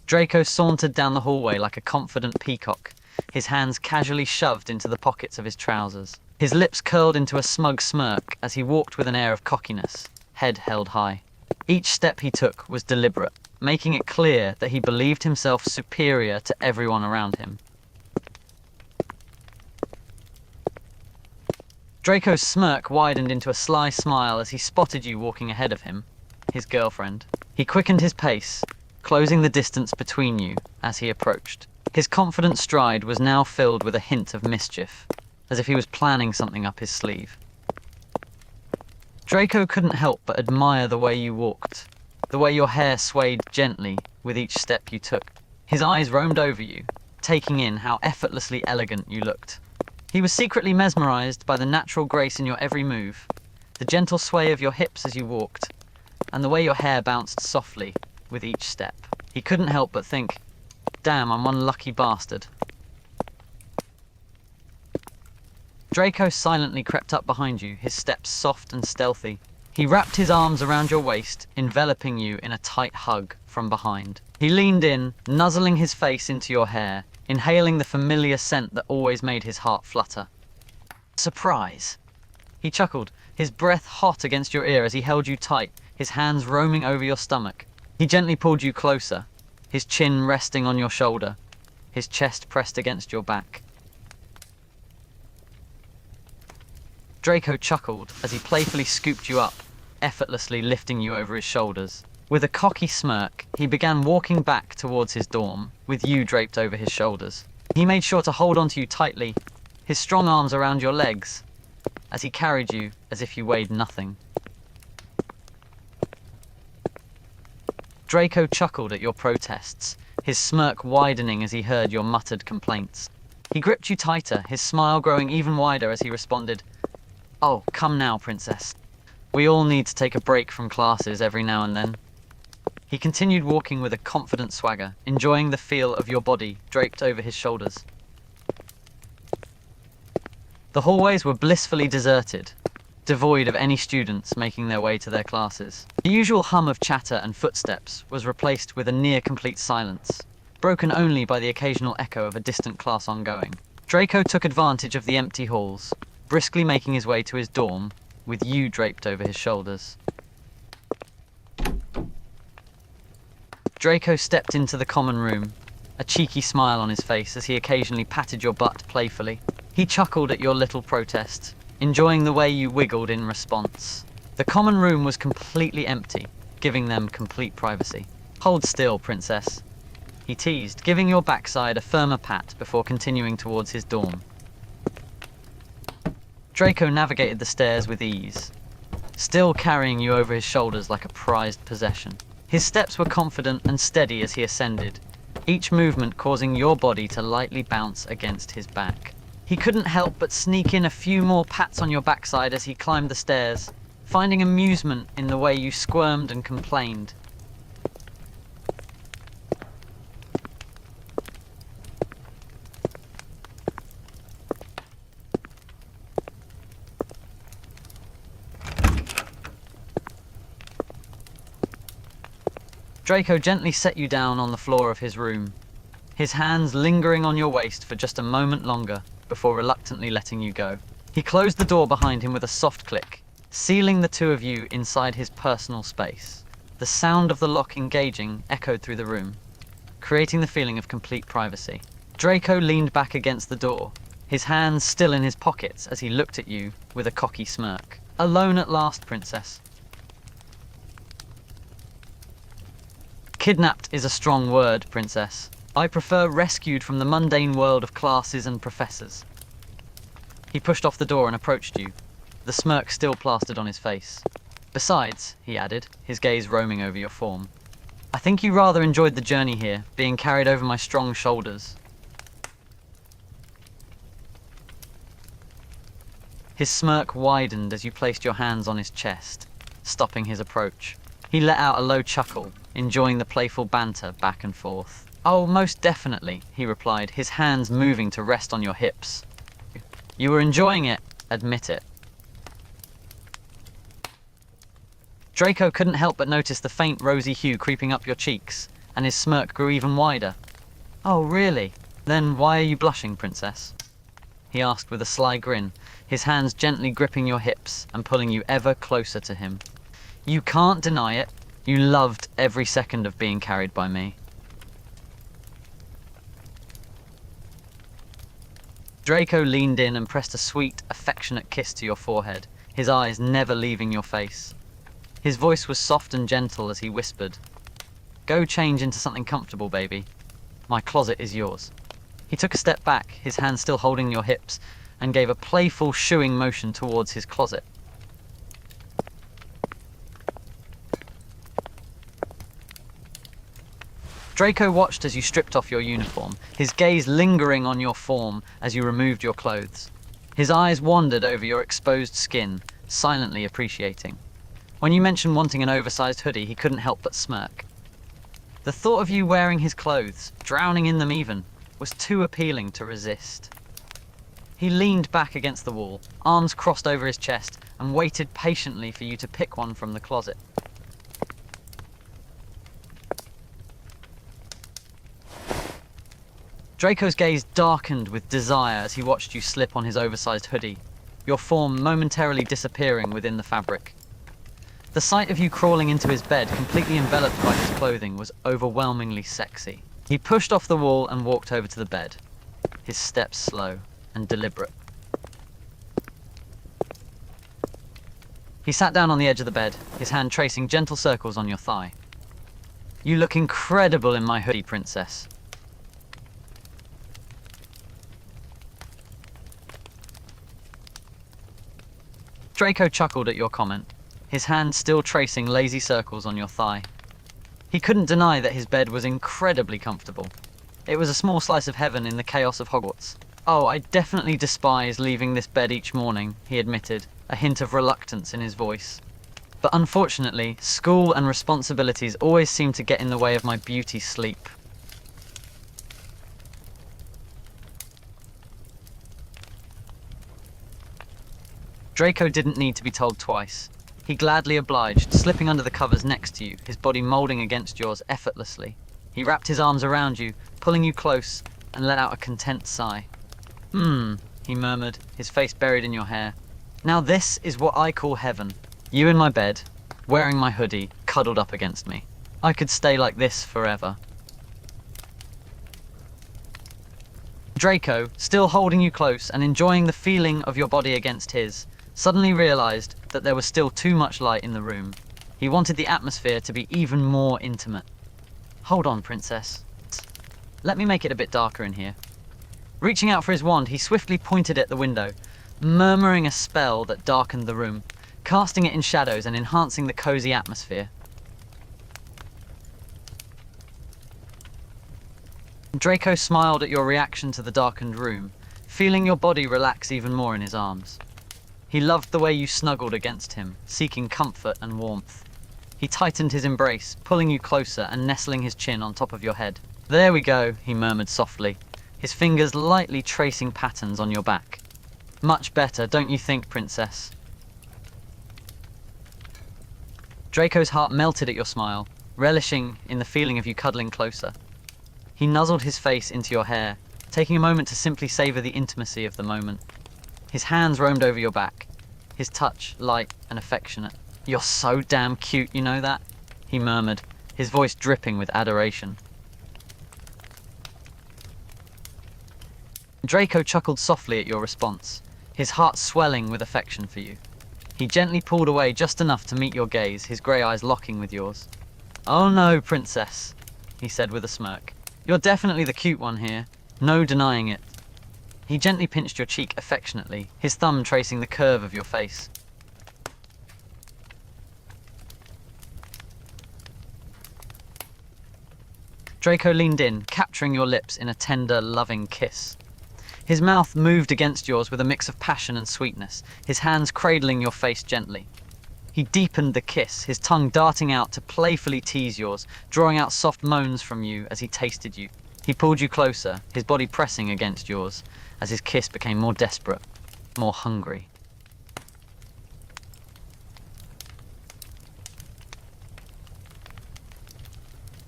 Draco sauntered down the hallway like a confident peacock, his hands casually shoved into the pockets of his trousers. His lips curled into a smug smirk as he walked with an air of cockiness, head held high. Each step he took was deliberate, making it clear that he believed himself superior to everyone around him. Draco's smirk widened into a sly smile as he spotted you walking ahead of him, his girlfriend. He quickened his pace, closing the distance between you as he approached. His confident stride was now filled with a hint of mischief, as if he was planning something up his sleeve. Draco couldn't help but admire the way you walked, the way your hair swayed gently with each step you took. His eyes roamed over you, taking in how effortlessly elegant you looked. He was secretly mesmerized by the natural grace in your every move, the gentle sway of your hips as you walked, and the way your hair bounced softly with each step. He couldn't help but think, damn, I'm one lucky bastard. Draco silently crept up behind you, his steps soft and stealthy. He wrapped his arms around your waist, enveloping you in a tight hug from behind. He leaned in, nuzzling his face into your hair, inhaling the familiar scent that always made his heart flutter. Surprise! He chuckled, his breath hot against your ear as he held you tight, his hands roaming over your stomach. He gently pulled you closer, his chin resting on your shoulder, his chest pressed against your back. Draco chuckled as he playfully scooped you up, effortlessly lifting you over his shoulders. With a cocky smirk, he began walking back towards his dorm, with you draped over his shoulders. He made sure to hold onto you tightly, his strong arms around your legs, as he carried you as if you weighed nothing. Draco chuckled at your protests, his smirk widening as he heard your muttered complaints. He gripped you tighter, his smile growing even wider as he responded, "Oh, come now, princess. We all need to take a break from classes every now and then." He continued walking with a confident swagger, enjoying the feel of your body draped over his shoulders. The hallways were blissfully deserted, devoid of any students making their way to their classes. The usual hum of chatter and footsteps was replaced with a near-complete silence, broken only by the occasional echo of a distant class ongoing. Draco took advantage of the empty halls, briskly making his way to his dorm, with you draped over his shoulders. Draco stepped into the common room, a cheeky smile on his face as he occasionally patted your butt playfully. He chuckled at your little protest, enjoying the way you wiggled in response. The common room was completely empty, giving them complete privacy. "Hold still, princess," he teased, giving your backside a firmer pat before continuing towards his dorm. Draco navigated the stairs with ease, still carrying you over his shoulders like a prized possession. His steps were confident and steady as he ascended, each movement causing your body to lightly bounce against his back. He couldn't help but sneak in a few more pats on your backside as he climbed the stairs, finding amusement in the way you squirmed and complained. Draco gently set you down on the floor of his room, his hands lingering on your waist for just a moment longer before reluctantly letting you go. He closed the door behind him with a soft click, sealing the two of you inside his personal space. The sound of the lock engaging echoed through the room, creating the feeling of complete privacy. Draco leaned back against the door, his hands still in his pockets as he looked at you with a cocky smirk. "Alone at last, princess." "Kidnapped is a strong word, princess. I prefer rescued from the mundane world of classes and professors." He pushed off the door and approached you, the smirk still plastered on his face. "Besides," he added, his gaze roaming over your form, "I think you rather enjoyed the journey here, being carried over my strong shoulders." His smirk widened as you placed your hands on his chest, stopping his approach. He let out a low chuckle, enjoying the playful banter back and forth. "Oh, most definitely," he replied, his hands moving to rest on your hips. "You were enjoying it, admit it." Draco couldn't help but notice the faint rosy hue creeping up your cheeks, and his smirk grew even wider. "Oh, really? Then why are you blushing, princess?" he asked with a sly grin, his hands gently gripping your hips and pulling you ever closer to him. "You can't deny it. You loved every second of being carried by me." Draco leaned in and pressed a sweet, affectionate kiss to your forehead, his eyes never leaving your face. His voice was soft and gentle as he whispered, "Go change into something comfortable, baby. My closet is yours." He took a step back, his hand still holding your hips, and gave a playful shooing motion towards his closet. Draco watched as you stripped off your uniform, his gaze lingering on your form as you removed your clothes. His eyes wandered over your exposed skin, silently appreciating. When you mentioned wanting an oversized hoodie, he couldn't help but smirk. The thought of you wearing his clothes, drowning in them even, was too appealing to resist. He leaned back against the wall, arms crossed over his chest, and waited patiently for you to pick one from the closet. Draco's gaze darkened with desire as he watched you slip on his oversized hoodie, your form momentarily disappearing within the fabric. The sight of you crawling into his bed, completely enveloped by his clothing, was overwhelmingly sexy. He pushed off the wall and walked over to the bed, his steps slow and deliberate. He sat down on the edge of the bed, his hand tracing gentle circles on your thigh. "You look incredible in my hoodie, princess." Draco chuckled at your comment, his hand still tracing lazy circles on your thigh. He couldn't deny that his bed was incredibly comfortable. It was a small slice of heaven in the chaos of Hogwarts. "Oh, I definitely despise leaving this bed each morning," he admitted, a hint of reluctance in his voice. "But unfortunately, school and responsibilities always seem to get in the way of my beauty sleep." Draco didn't need to be told twice. He gladly obliged, slipping under the covers next to you, his body molding against yours effortlessly. He wrapped his arms around you, pulling you close, and let out a content sigh. He murmured, his face buried in your hair. "Now this is what I call heaven. You in my bed, wearing my hoodie, cuddled up against me. I could stay like this forever." Draco, still holding you close and enjoying the feeling of your body against his, suddenly realized that there was still too much light in the room. He wanted the atmosphere to be even more intimate. "Hold on, princess. Let me make it a bit darker in here." Reaching out for his wand, he swiftly pointed at the window, murmuring a spell that darkened the room, casting it in shadows and enhancing the cozy atmosphere. Draco smiled at your reaction to the darkened room, feeling your body relax even more in his arms. He loved the way you snuggled against him, seeking comfort and warmth. He tightened his embrace, pulling you closer and nestling his chin on top of your head. "There we go," he murmured softly, his fingers lightly tracing patterns on your back. "Much better, don't you think, princess?" Draco's heart melted at your smile, relishing in the feeling of you cuddling closer. He nuzzled his face into your hair, taking a moment to simply savor the intimacy of the moment. His hands roamed over your back, his touch light and affectionate. "You're so damn cute, you know that?" he murmured, his voice dripping with adoration. Draco chuckled softly at your response, his heart swelling with affection for you. He gently pulled away just enough to meet your gaze, his grey eyes locking with yours. "Oh no, princess," he said with a smirk. "You're definitely the cute one here. No denying it." He gently pinched your cheek affectionately, his thumb tracing the curve of your face. Draco leaned in, capturing your lips in a tender, loving kiss. His mouth moved against yours with a mix of passion and sweetness, his hands cradling your face gently. He deepened the kiss, his tongue darting out to playfully tease yours, drawing out soft moans from you as he tasted you. He pulled you closer, his body pressing against yours, as his kiss became more desperate, more hungry.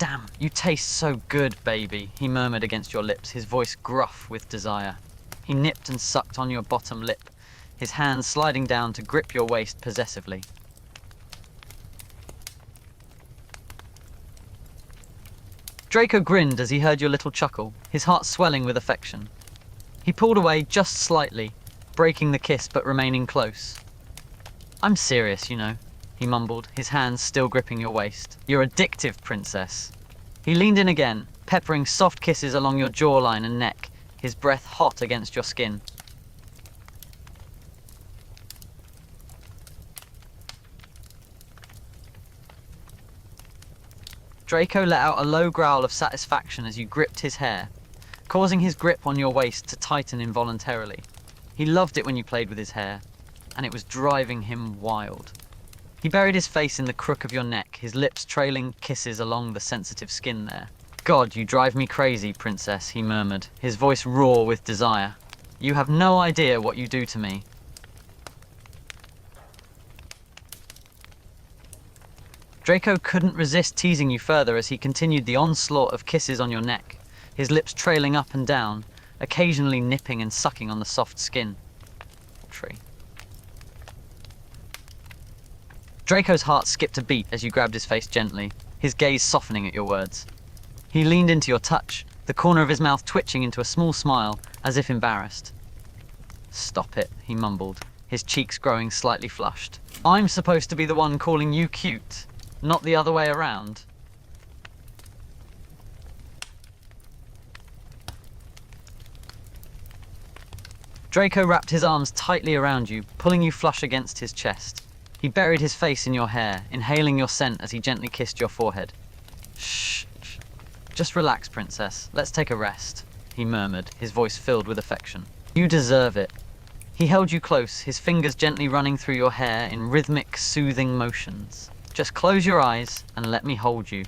Damn, you taste so good, baby, he murmured against your lips, his voice gruff with desire. He nipped and sucked on your bottom lip, his hands sliding down to grip your waist possessively. Draco grinned as he heard your little chuckle, his heart swelling with affection. He pulled away just slightly, breaking the kiss but remaining close. I'm serious, you know, he mumbled, his hands still gripping your waist. You're addictive, princess. He leaned in again, peppering soft kisses along your jawline and neck, his breath hot against your skin. Draco let out a low growl of satisfaction as you gripped his hair, causing his grip on your waist to tighten involuntarily. He loved it when you played with his hair, and it was driving him wild. He buried his face in the crook of your neck, his lips trailing kisses along the sensitive skin there. God, you drive me crazy, princess, he murmured, his voice raw with desire. You have no idea what you do to me. Draco couldn't resist teasing you further as he continued the onslaught of kisses on your neck, his lips trailing up and down, occasionally nipping and sucking on the soft skin. Draco's heart skipped a beat as you grabbed his face gently, his gaze softening at your words. He leaned into your touch, the corner of his mouth twitching into a small smile, as if embarrassed. Stop it, he mumbled, his cheeks growing slightly flushed. I'm supposed to be the one calling you cute, not the other way around. Draco wrapped his arms tightly around you, pulling you flush against his chest. He buried his face in your hair, inhaling your scent as he gently kissed your forehead. Shh. Just relax, princess. Let's take a rest, he murmured, his voice filled with affection. You deserve it. He held you close, his fingers gently running through your hair in rhythmic, soothing motions. Just close your eyes and let me hold you.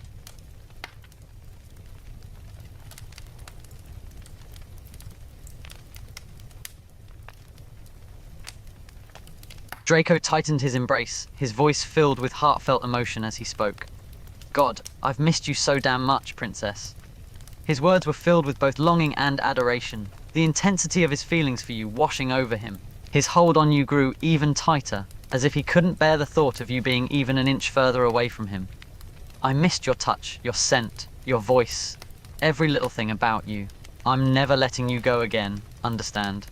Draco tightened his embrace, his voice filled with heartfelt emotion as he spoke. God, I've missed you so damn much, princess. His words were filled with both longing and adoration, the intensity of his feelings for you washing over him. His hold on you grew even tighter, as if he couldn't bear the thought of you being even an inch further away from him. I missed your touch, your scent, your voice, every little thing about you. I'm never letting you go again, understand?